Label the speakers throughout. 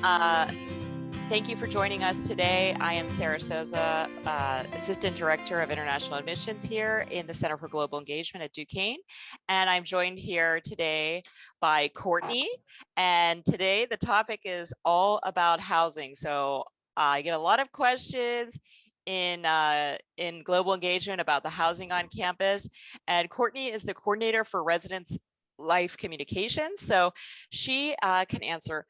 Speaker 1: Uh, Thank you for joining us today. I am Sarah Souza, Assistant Director of International Admissions here in the Center for Global Engagement at Duquesne. And I'm joined here today by Courtney. And today the topic is all about housing. So I get a lot of questions in global engagement about the housing on campus. And Courtney is the coordinator for residence life communications. So she can answer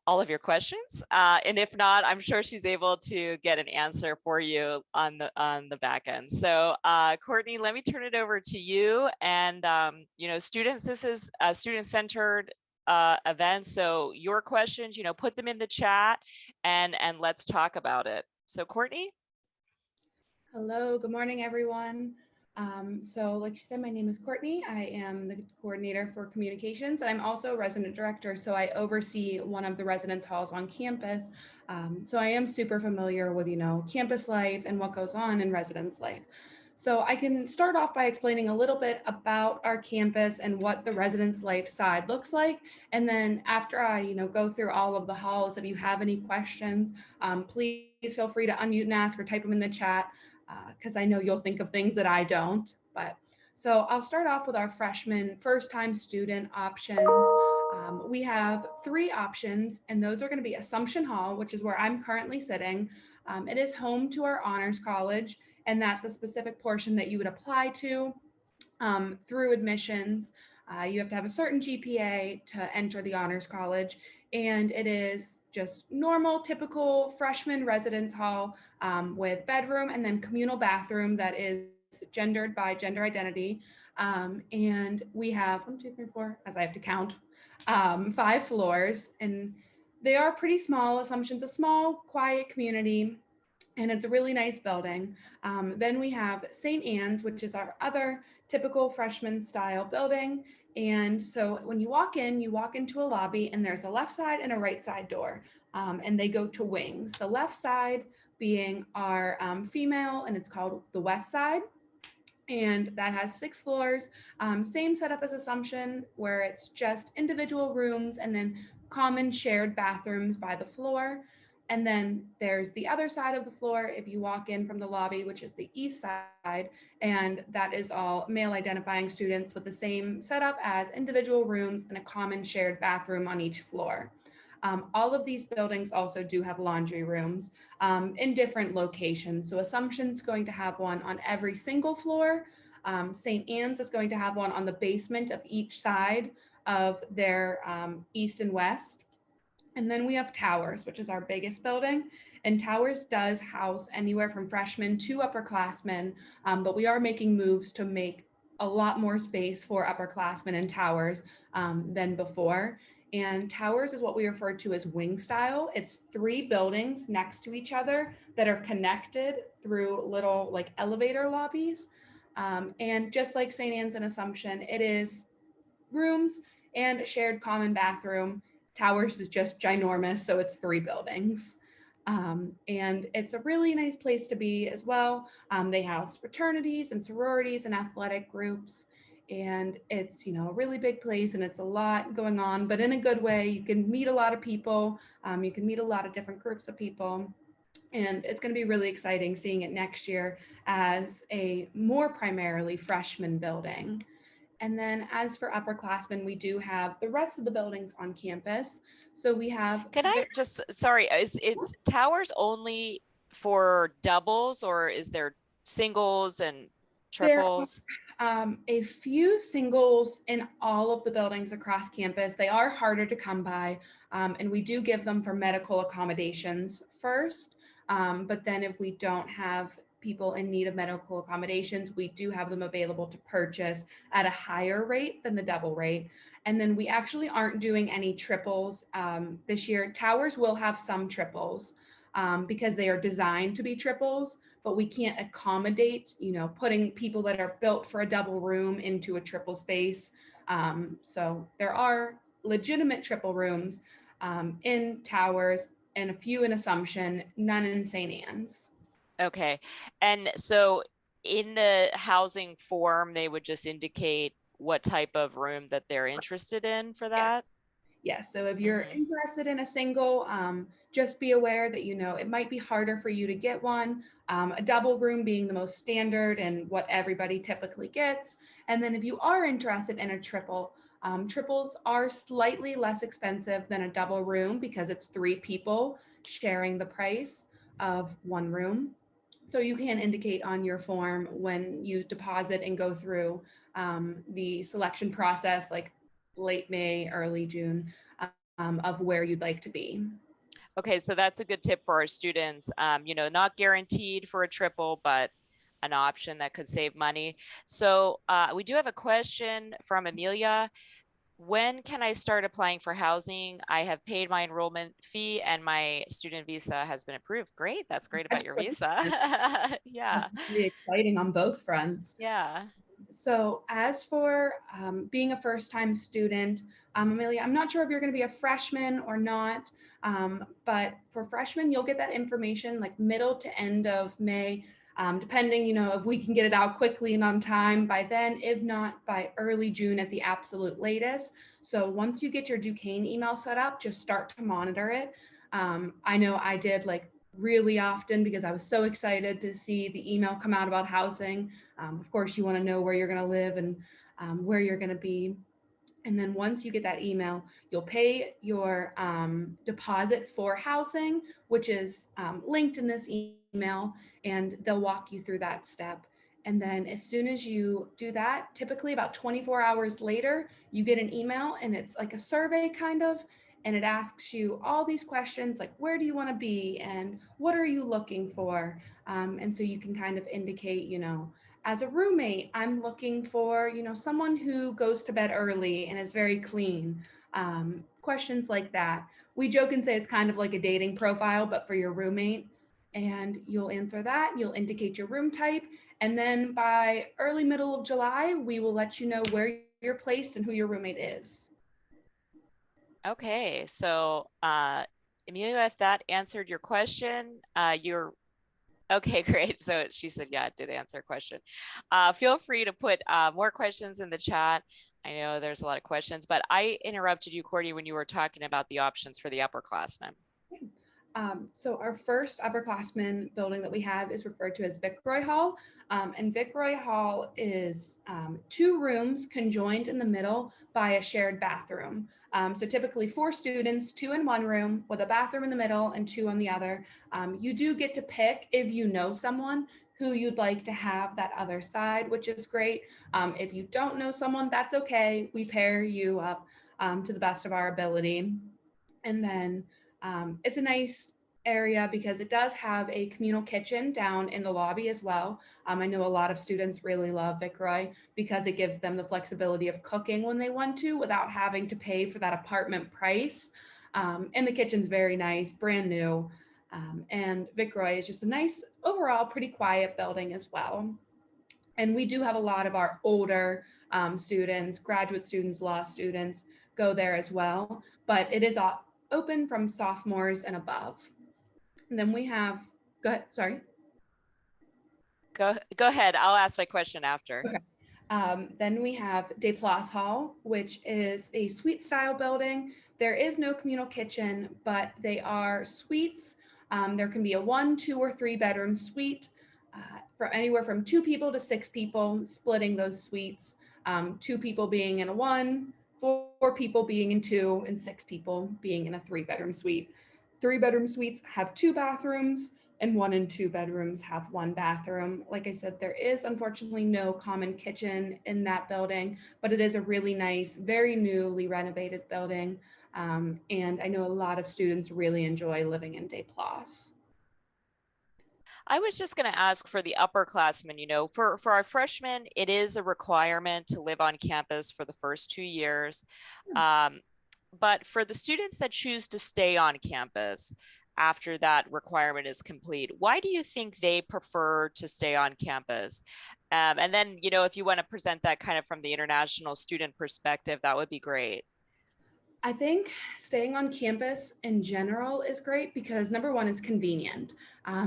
Speaker 1: all of your questions. And if not, I'm sure she's able to get an answer for you on the back end. So Courtney, let me turn it over to you. And students, this is a student-centered event. So your questions, put them in the chat and let's talk about it. So Courtney.
Speaker 2: Hello, good morning, everyone. So like she said, my name is Courtney. I am the coordinator for communications, and I'm also a resident director. So I oversee one of the residence halls on campus. So I am super familiar with, campus life and what goes on in residence life. So I can start off by explaining a little bit about our campus and what the residence life side looks like. And then after I, go through all of the halls, if you have any questions, please feel free to unmute and ask or type them in the chat, because I know you'll think of things that I don't. But so I'll start off with our freshman first-time student options. We have 3 options, and those are going to be Assumption Hall, which is where I'm currently sitting. It is home to our honors college, and that's a specific portion that you would apply to through admissions. You have to have a certain GPA to enter the honors college, and it is just normal, typical freshman residence hall with bedroom and then communal bathroom that is gendered by gender identity. And we have 1, 2, 3, 4, as I have to count, 5 floors, and they are pretty small. Assumption's a small, quiet community, and it's a really nice building. Then we have St. Anne's, which is our other typical freshman style building. And so when you walk into a lobby, and there's a left side and a right side door, and they go to wings. The left side being our female, and it's called the West Side. And that has 6 floors, same setup as Assumption, where it's just individual rooms and then common shared bathrooms by the floor. And then there's the other side of the floor if you walk in from the lobby, which is the east side, and that is all male identifying students with the same setup as individual rooms and a common shared bathroom on each floor. All of these buildings also do have laundry rooms in different locations. So Assumption's going to have one on every single floor. St. Anne's is going to have one on the basement of each side of their east and west. And then we have Towers, which is our biggest building. And Towers does house anywhere from freshmen to upperclassmen, but we are making moves to make a lot more space for upperclassmen in Towers than before. And Towers is what we refer to as wing style. It's 3 buildings next to each other that are connected through little like elevator lobbies. And just like St. Anne's and Assumption, it is rooms and a shared common bathroom. Towers is just ginormous, so it's 3 buildings. And it's a really nice place to be as well. They house fraternities and sororities and athletic groups. And it's, a really big place, and it's a lot going on, but in a good way. You can meet a lot of people. You can meet a lot of different groups of people. And it's going to be really exciting seeing it next year as a more primarily freshman building. And then as for upperclassmen, we do have the rest of the buildings on campus. So we have.
Speaker 1: Can I just, sorry, it's Towers only for doubles, or is there singles and triples?
Speaker 2: A few singles in all of the buildings across campus. They are harder to come by, and we do give them for medical accommodations first. But then if we don't have people in need of medical accommodations, we do have them available to purchase at a higher rate than the double rate. And then we actually aren't doing any triples this year. Towers will have some triples because they are designed to be triples, but we can't accommodate, putting people that are built for a double room into a triple space. So there are legitimate triple rooms in Towers and a few in Assumption, none in St. Anne's.
Speaker 1: Okay. And so in the housing form, they would just indicate what type of room that they're interested in for that?
Speaker 2: Yes, so if you're
Speaker 1: Mhm.
Speaker 2: interested in a single, just be aware that, it might be harder for you to get one, a double room being the most standard and what everybody typically gets. And then if you are interested in a triple, triples are slightly less expensive than a double room because it's three people sharing the price of one room. So you can indicate on your form when you deposit and go through the selection process, like late May, early June, of where you'd like to be.
Speaker 1: Okay, so that's a good tip for our students. Not guaranteed for a triple, but an option that could save money. So we do have a question from Amelia. When can I start applying for housing? I have paid my enrollment fee and my student visa has been approved. Great. That's great about your visa. Yeah.
Speaker 2: Pretty exciting on both fronts.
Speaker 1: Yeah.
Speaker 2: So, as for being a first time student, Amelia, I'm not sure if you're going to be a freshman or not, but for freshmen, you'll get that information like middle to end of May, depending, if we can get it out quickly and on time by then, if not by early June at the absolute latest. So, once you get your Duquesne email set up, just start to monitor it. I know I did like really often because I was so excited to see the email come out about housing. Of course, you want to know where you're going to live and where you're going to be. And then once you get that email, you'll pay your deposit for housing, which is linked in this email, and they'll walk you through that step. And then as soon as you do that, typically about 24 hours later, you get an email and it's like a survey kind of, and it asks you all these questions like, where do you want to be? And what are you looking for? And so you can kind of indicate, as a roommate, I'm looking for, someone who goes to bed early and is very clean. Questions like that. We joke and say it's kind of like a dating profile, but for your roommate. And you'll answer that. You'll indicate your room type. And then by early middle of July, we will let you know where you're placed and who your roommate is.
Speaker 1: Okay. So, Amelia, if that answered your question, you're okay, great. So she said, yeah, it did answer a question. Feel free to put more questions in the chat. I know there's a lot of questions, but I interrupted you, Courtney, when you were talking about the options for the upperclassmen.
Speaker 2: So our first upperclassmen building that we have is referred to as Viceroy Hall. And Viceroy Hall is two rooms conjoined in the middle by a shared bathroom. So typically 4 students, 2 in 1 room with a bathroom in the middle and 2 on the other. You do get to pick if you know someone who you'd like to have that other side, which is great. If you don't know someone, that's okay. We pair you up to the best of our ability. And then it's a nice area because it does have a communal kitchen down in the lobby as well. I know a lot of students really love Viceroy because it gives them the flexibility of cooking when they want to without having to pay for that apartment price. And the kitchen's very nice, brand new. And Viceroy is just a nice, overall, pretty quiet building as well. And we do have a lot of our older students, graduate students, law students go there as well, but it is open from sophomores and above. And then we have, go ahead, sorry.
Speaker 1: Go ahead. I'll ask my question after.
Speaker 2: Okay. Then we have Des Places Hall, which is a suite style building. There is no communal kitchen, but they are suites. There can be a 1, 2, or 3 bedroom suite for anywhere from 2 people to 6 people, splitting those suites. 2 people being in a 1, 4 people being in 2, and 6 people being in a 3 bedroom suite. 3 bedroom suites have 2 bathrooms, and 1 and 2 bedrooms have 1 bathroom. Like I said, there is unfortunately no common kitchen in that building, but it is a really nice, very newly renovated building. And I know a lot of students really enjoy living in Des Places.
Speaker 1: I was just going to ask for the upperclassmen, for our freshmen, it is a requirement to live on campus for the first 2 years. But for the students that choose to stay on campus after that requirement is complete, why do you think they prefer to stay on campus? And then, if you want to present that kind of from the international student perspective, that would be great.
Speaker 2: I think staying on campus in general is great because number one, it's convenient.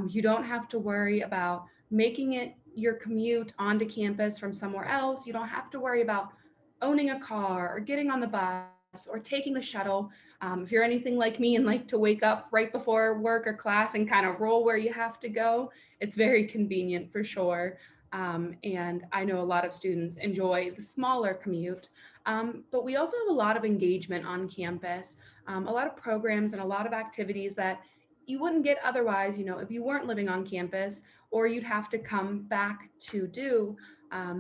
Speaker 2: You don't have to worry about making it your commute onto campus from somewhere else. You don't have to worry about owning a car or getting on the bus. or taking the shuttle. If you're anything like me and like to wake up right before work or class and kind of roll where you have to go, it's very convenient for sure. And I know a lot of students enjoy the smaller commute, but we also have a lot of engagement on campus, a lot of programs and a lot of activities that you wouldn't get otherwise, if you weren't living on campus, or you'd have to come back to do.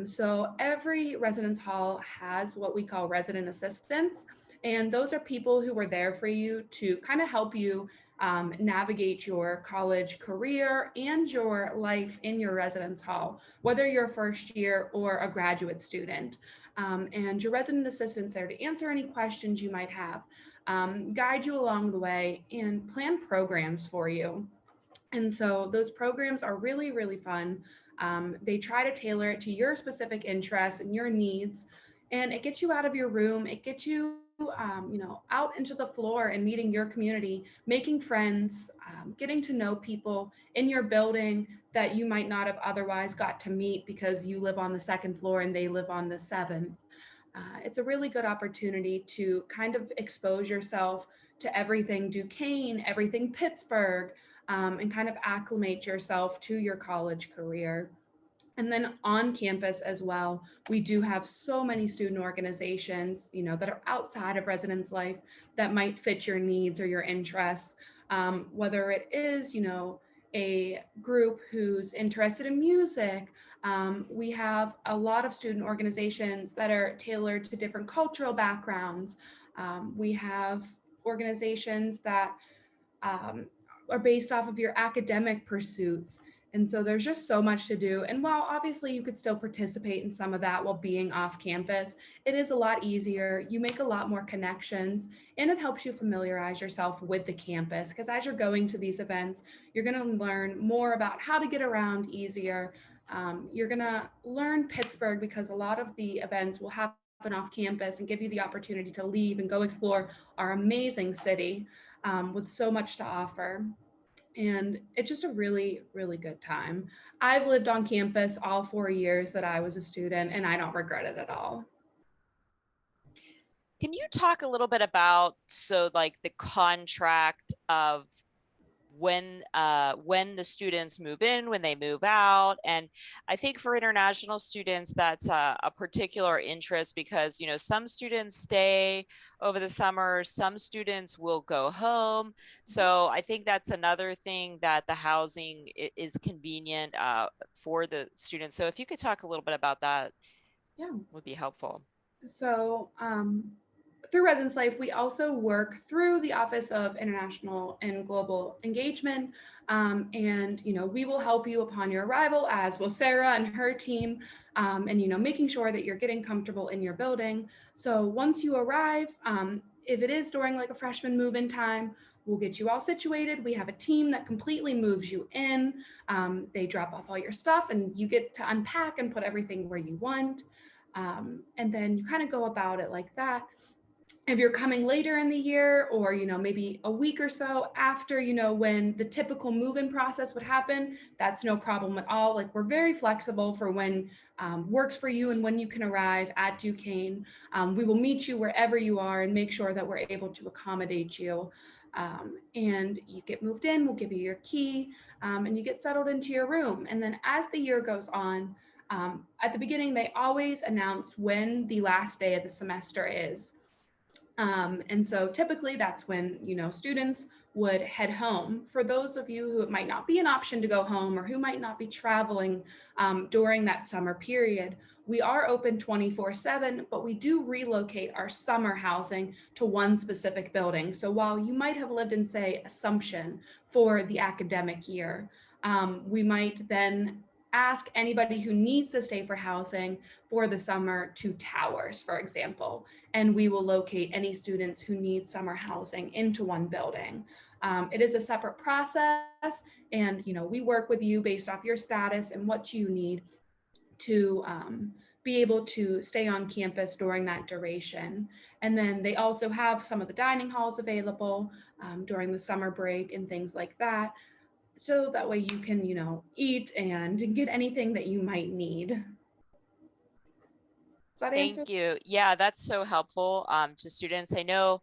Speaker 2: So every residence hall has what we call resident assistants. And those are people who are there for you to kind of help you navigate your college career and your life in your residence hall, whether you're a first year or a graduate student. And your resident assistant's there to answer any questions you might have, guide you along the way, and plan programs for you. And so those programs are really, really fun. They try to tailor it to your specific interests and your needs, and it gets you out of your room. It gets you, out into the floor and meeting your community, making friends, getting to know people in your building that you might not have otherwise got to meet because you live on the second floor and they live on the seventh. It's a really good opportunity to kind of expose yourself to everything Duquesne, everything Pittsburgh, and kind of acclimate yourself to your college career. And then on campus as well, we do have so many student organizations, that are outside of residence life that might fit your needs or your interests. Whether it is, a group who's interested in music. We have a lot of student organizations that are tailored to different cultural backgrounds. We have organizations that um, are based off of your academic pursuits. And so there's just so much to do. And while obviously you could still participate in some of that while being off campus, it is a lot easier. You make a lot more connections, and it helps you familiarize yourself with the campus. Because as you're going to these events, you're going to learn more about how to get around easier. You're going to learn Pittsburgh because a lot of the events will happen off campus and give you the opportunity to leave and go explore our amazing city, with so much to offer. And it's just a really, really good time. I've lived on campus all 4 years that I was a student, and I don't regret it at all.
Speaker 1: Can you talk a little bit about, so like the contract of when the students move in, when they move out? And I think for international students, that's a particular interest because, some students stay over the summer, some students will go home. So I think that's another thing, that the housing is convenient for the students. So if you could talk a little bit about that,
Speaker 2: Yeah.
Speaker 1: would be helpful.
Speaker 2: So, through Residence Life, we also work through the Office of International and Global Engagement. And, we will help you upon your arrival, as will Sarah and her team, and, making sure that you're getting comfortable in your building. So once you arrive, if it is during like a freshman move-in time, we'll get you all situated. We have a team that completely moves you in. They drop off all your stuff and you get to unpack and put everything where you want. And then you kind of go about it like that. If you're coming later in the year, or maybe a week or so after, when the typical move-in process would happen, that's no problem at all. Like, we're very flexible for when works for you and when you can arrive at Duquesne. We will meet you wherever you are and make sure that we're able to accommodate you. And you get moved in, we'll give you your key, and you get settled into your room. And then as the year goes on, at the beginning, they always announce when the last day of the semester is. And so typically that's when, students would head home. For those of you who it might not be an option to go home, or who might not be traveling during that summer period, we are open 24/7, but we do relocate our summer housing to one specific building. So while you might have lived in, say, Assumption for the academic year, we might then ask anybody who needs to stay for housing for the summer to Towers, for example, and we will locate any students who need summer housing into one building. It is a separate process, and we work with you based off your status and what you need to be able to stay on campus during that duration. And then they also have some of the dining halls available during the summer break and things like that. So that way you can, eat and get anything that you might need. that answer?
Speaker 1: Thank you. Yeah, that's so helpful to students. I know,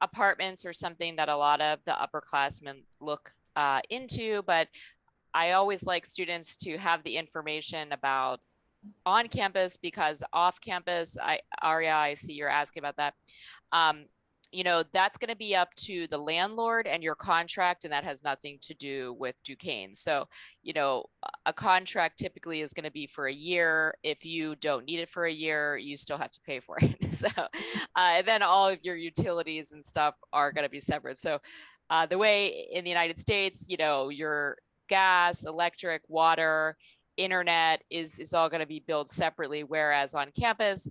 Speaker 1: apartments are something that a lot of the upperclassmen look into, but I always like students to have the information about on campus because off campus, Aria, I see you're asking about that. Um, that's going to be up to the landlord and your contract, and that has nothing to do with Duquesne. So, a contract typically is going to be for a year. If you don't need it for a year, you still have to pay for it. So, and then all of your utilities and stuff are going to be separate. So, the way in the United States, your gas, electric, water, internet is all going to be billed separately, whereas on campus,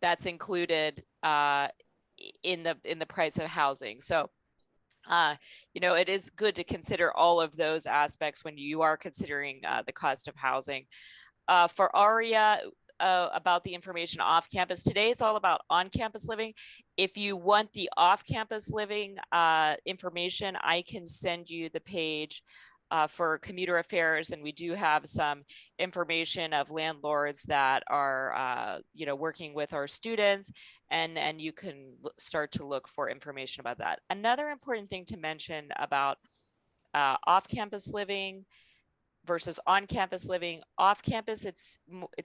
Speaker 1: that's included in the price of housing. So it is good to consider all of those aspects when you are considering the cost of housing. For Aria, about the information off campus, today is all about on campus living. If you want the off campus living information, I can send you the page for commuter affairs, and we do have some information of landlords that are working with our students, and you can start to look for information about that. Another important thing to mention about off-campus living versus on-campus living. Off-campus, it's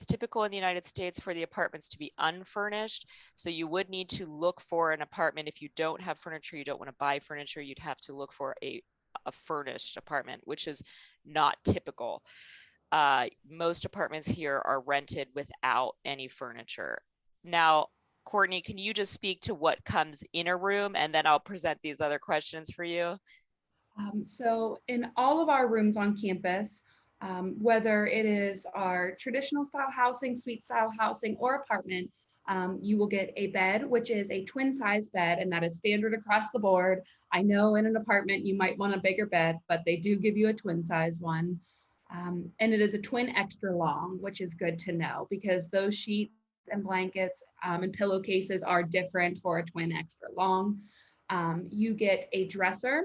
Speaker 1: typical in the United States for the apartments to be unfurnished. So you would need to look for an apartment. If you don't have furniture, you don't want to buy furniture, you'd have to look for a furnished apartment, which is not typical. Most apartments here are rented without any furniture. Now, Courtney, can you just speak to what comes in a room, and then I'll present these other questions for you?
Speaker 2: So in all of our rooms on campus, whether it is our traditional style housing, suite style housing, or apartment, you will get a bed, which is a twin size bed, and that is standard across the board. I know in an apartment you might want a bigger bed, but they do give you a twin size one. And it is a twin extra long, which is good to know because those sheets and blankets and pillowcases are different for a twin extra long. You get a dresser.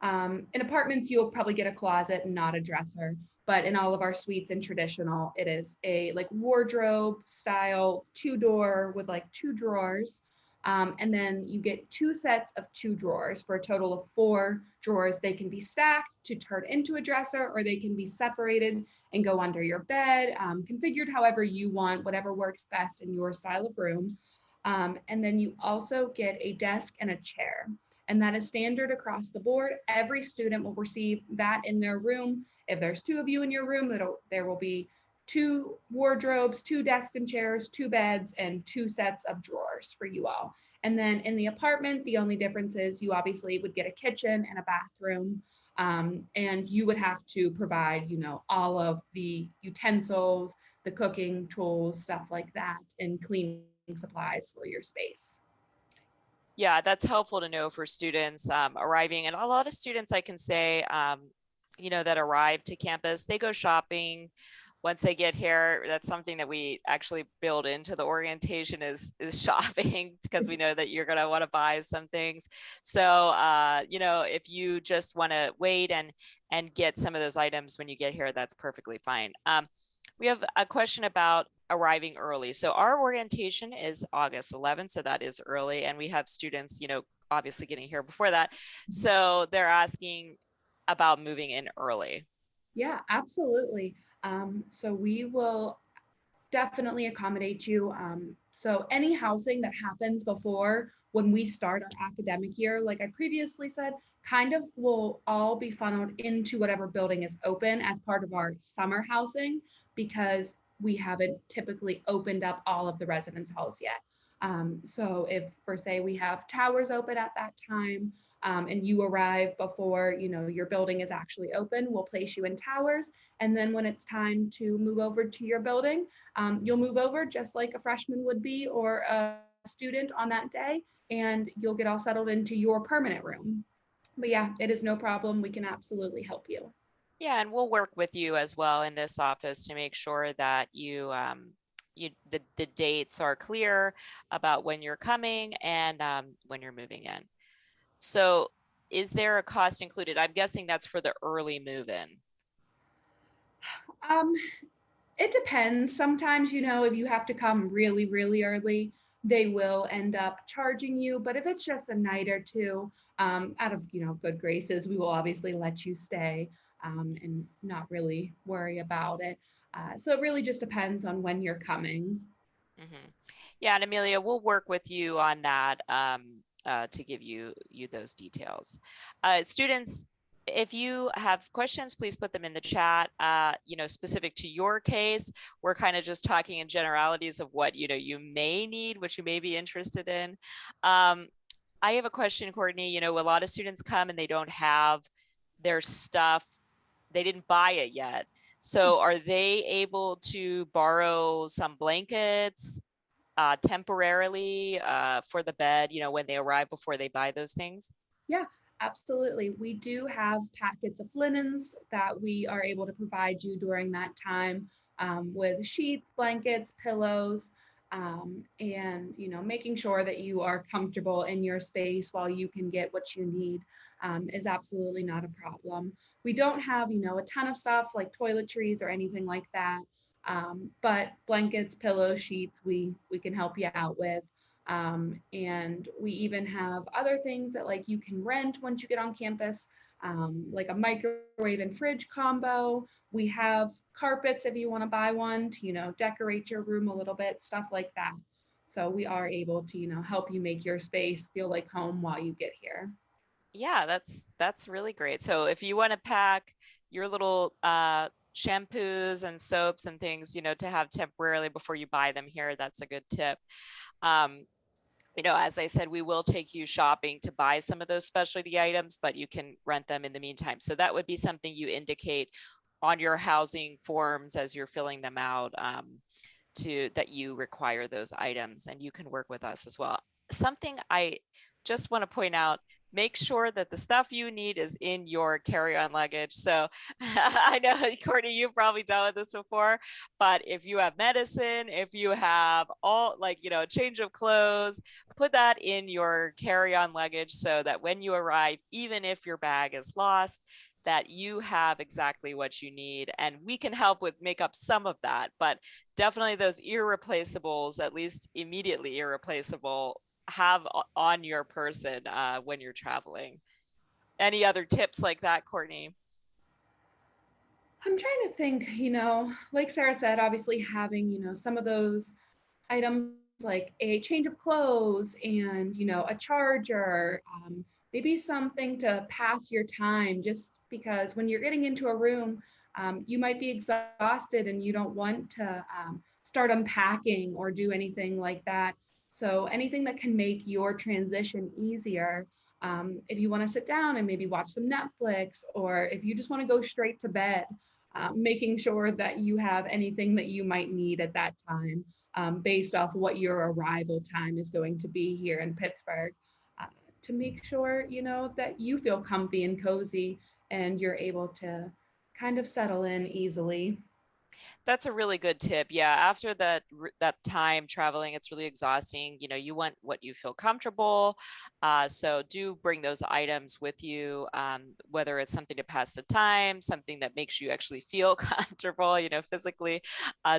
Speaker 2: In apartments, you'll probably get a closet and not a dresser. But in all of our suites and traditional, it is a like wardrobe style 2-door with like 2 drawers. And then you get 2 sets of 2 drawers for a total of 4 drawers. They can be stacked to turn into a dresser, or they can be separated and go under your bed, configured however you want, whatever works best in your style of room. And then you also get a desk and a chair, and that is standard across the board. Every student will receive that in their room. If there's 2 of you in your room, there will be 2 wardrobes, 2 desks and chairs, 2 beds, and 2 sets of drawers for you all. And then in the apartment, the only difference is you obviously would get a kitchen and a bathroom, and you would have to provide, all of the utensils, the cooking tools, stuff like that, and cleaning supplies for your space.
Speaker 1: Yeah, that's helpful to know for students arriving. And a lot of students, I can say, that arrive to campus, they go shopping once they get here. That's something that we actually build into the orientation is shopping because we know that you're going to want to buy some things. So, if you just want to wait and get some of those items when you get here, that's perfectly fine. We have a question about arriving early. So our orientation is August 11th, so that is early, and we have students, obviously getting here before that. So they're asking about moving in early.
Speaker 2: Yeah, absolutely. So we will definitely accommodate you. So any housing that happens before when we start our academic year, like I previously said, kind of will all be funneled into whatever building is open as part of our summer housing, because we haven't typically opened up all of the residence halls yet. So if, for say, we have towers open at that time, and you arrive before your building is actually open, we'll place you in towers. And then when it's time to move over to your building, you'll move over just like a freshman would be or a student on that day, and you'll get all settled into your permanent room. But yeah, it is no problem. We can absolutely help you.
Speaker 1: Yeah, and we'll work with you as well in this office to make sure that the dates are clear about when you're coming and when you're moving in. So is there a cost included? I'm guessing that's for the early move-in.
Speaker 2: Um, It depends. Sometimes, if you have to come really, really early, they will end up charging you. But if it's just a night or two, out of, good graces, we will obviously let you stay and not really worry about it. So it really just depends on when you're coming.
Speaker 1: Mhm. Yeah, and Amelia, we'll work with you on that to give you those details. Students, if you have questions, please put them in the chat. Specific to your case, we're kind of just talking in generalities of what you may need, what you may be interested in. Um, I have a question, Courtney. A lot of students come and they don't have their stuff. They didn't buy it yet. So are they able to borrow some blankets temporarily for the bed, when they arrive before they buy those things?
Speaker 2: Yeah, absolutely. We do have packets of linens that we are able to provide you during that time with sheets, blankets, pillows, and making sure that you are comfortable in your space while you can get what you need is absolutely not a problem. We don't have a ton of stuff like toiletries or anything like that, but blankets, pillows, sheets, we can help you out with. And we even have other things that like you can rent once you get on campus, like a microwave and fridge combo. We have carpets if you want to buy one to, decorate your room a little bit, stuff like that. So we are able to, help you make your space feel like home while you get here.
Speaker 1: Yeah, that's really great. So if you want to pack your little shampoos and soaps and things, to have temporarily before you buy them here, that's a good tip. Um, as I said, we will take you shopping to buy some of those specialty items, but you can rent them in the meantime. So that would be something you indicate on your housing forms as you're filling them out, to that you require those items, and you can work with us as well. Something I just want to point out, make sure that the stuff you need is in your carry-on luggage. So I know, Courtney, you've probably dealt with this before, but if you have medicine, if you have all like, a change of clothes, put that in your carry-on luggage so that when you arrive, even if your bag is lost, that you have exactly what you need. And we can help with make up some of that, but definitely those irreplaceables, at least immediately irreplaceable, have on your person when you're traveling. Any other tips like that, Courtney?
Speaker 2: I'm trying to think, like Sarah said, obviously having, some of those items like a change of clothes and a charger, maybe something to pass your time, just because when you're getting into a room, you might be exhausted and you don't want to start unpacking or do anything like that. So anything that can make your transition easier, if you want to sit down and maybe watch some Netflix, or if you just want to go straight to bed, making sure that you have anything that you might need at that time, based off what your arrival time is going to be here in Pittsburgh, uh, to make sure, that you feel comfy and cozy and you're able to kind of settle in easily.
Speaker 1: That's a really good tip. Yeah, after that time traveling, it's really exhausting. You want what you feel comfortable. So do bring those items with you, whether it's something to pass the time, something that makes you actually feel comfortable, physically.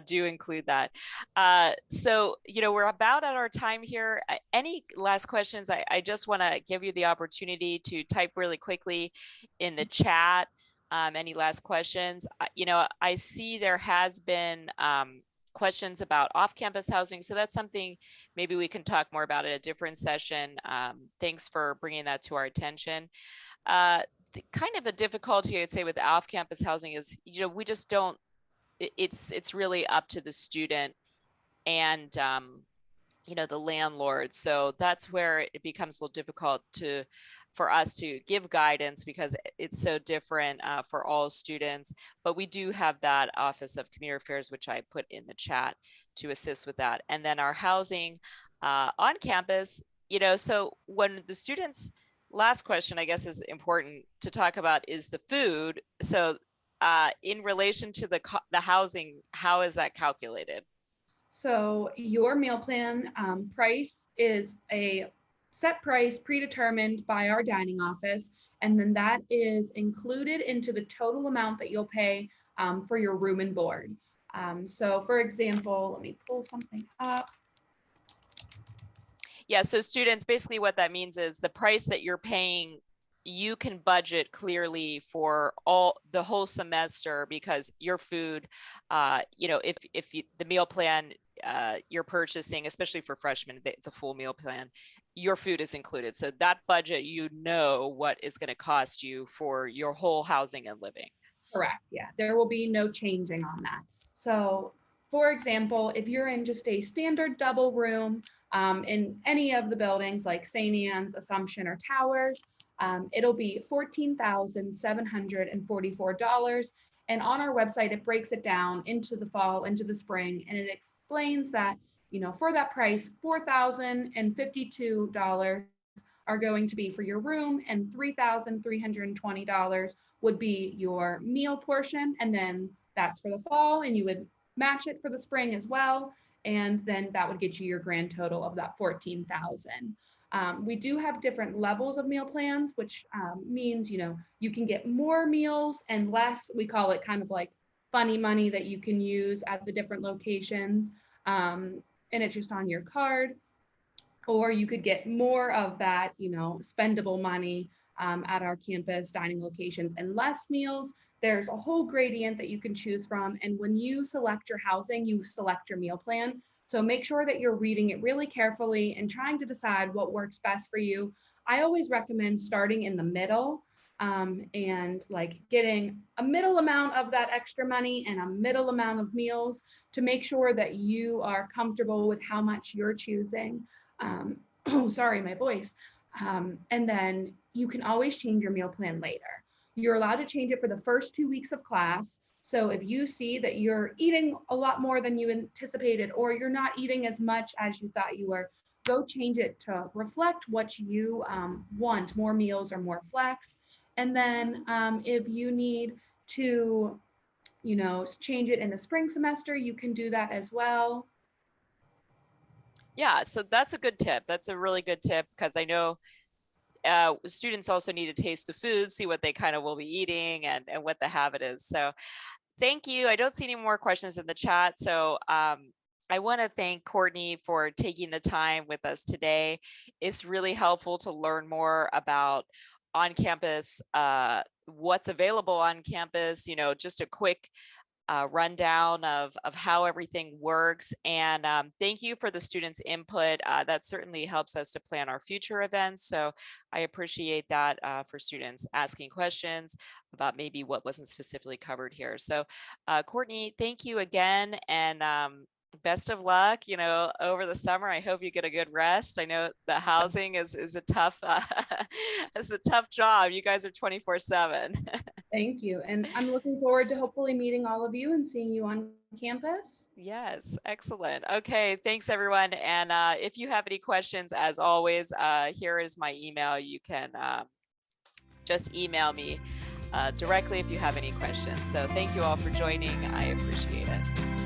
Speaker 1: Do include that. We're about at our time here. Any last questions? I just want to give you the opportunity to type really quickly in the chat. Any last questions? I see there has been questions about off-campus housing, so that's something maybe we can talk more about at a different session. Thanks for bringing that to our attention. Kind of the difficulty I'd say with off-campus housing is, we just don't. It's really up to the student and the landlord. So that's where it becomes a little difficult for us to give guidance because it's so different for all students. But we do have that Office of Community Affairs, which I put in the chat to assist with that. And then our housing on campus, so when the students, last question, I guess is important to talk about is the food. So in relation to the housing, how is that calculated?
Speaker 2: So your meal plan price is a set price predetermined by our dining office, and then that is included into the total amount that you'll pay for your room and board. So for example, let me pull something up.
Speaker 1: Yeah, so students, basically what that means is the price that you're paying, you can budget clearly for the whole semester, because your food, if the meal plan you're purchasing, especially for freshmen, it's a full meal plan, your food is included. So that budget, what is going to cost you for your whole housing and living.
Speaker 2: Correct. Yeah, there will be no changing on that. So, for example, if you're in just a standard double room in any of the buildings like St. Anne's, Assumption, or Towers, it'll be $14,744. And on our website, it breaks it down into the fall, into the spring, and it explains that, for that price, $4,052 are going to be for your room, and $3,320 would be your meal portion. And then that's for the fall, and you would match it for the spring as well. And then that would get you your grand total of that 14,000. We do have different levels of meal plans, which means, you can get more meals and less, we call it kind of like funny money that you can use at the different locations. And it's just on your card. Or you could get more of that, spendable money at our campus dining locations and less meals. There's a whole gradient that you can choose from. And when you select your housing, you select your meal plan. So make sure that you're reading it really carefully and trying to decide what works best for you. I always recommend starting in the middle and like getting a middle amount of that extra money and a middle amount of meals to make sure that you are comfortable with how much you're choosing. Oh, sorry, my voice. And then you can always change your meal plan later. You're allowed to change it for the first 2 weeks of class. So if you see that you're eating a lot more than you anticipated, or you're not eating as much as you thought you were, go change it to reflect what you want, more meals or more flex. And then if you need to, change it in the spring semester, you can do that as well.
Speaker 1: Yeah, so that's a good tip. That's a really good tip, because I know students also need to taste the food, see what they kind of will be eating, and what the habit is. So thank you. I don't see any more questions in the chat. So I want to thank Courtney for taking the time with us today. It's really helpful to learn more about on campus, what's available on campus, just a quick rundown of how everything works. And thank you for the students' input. That certainly helps us to plan our future events. So I appreciate that for students asking questions about maybe what wasn't specifically covered here. So Courtney, thank you again. And best of luck, over the summer. I hope you get a good rest. I know the housing is a tough, it's a tough job. You guys are 24/7.
Speaker 2: Thank you. And I'm looking forward to hopefully meeting all of you and seeing you on campus.
Speaker 1: Yes, excellent. Okay, thanks everyone. And if you have any questions, as always, here is my email. You can just email me directly if you have any questions. So thank you all for joining. I appreciate it.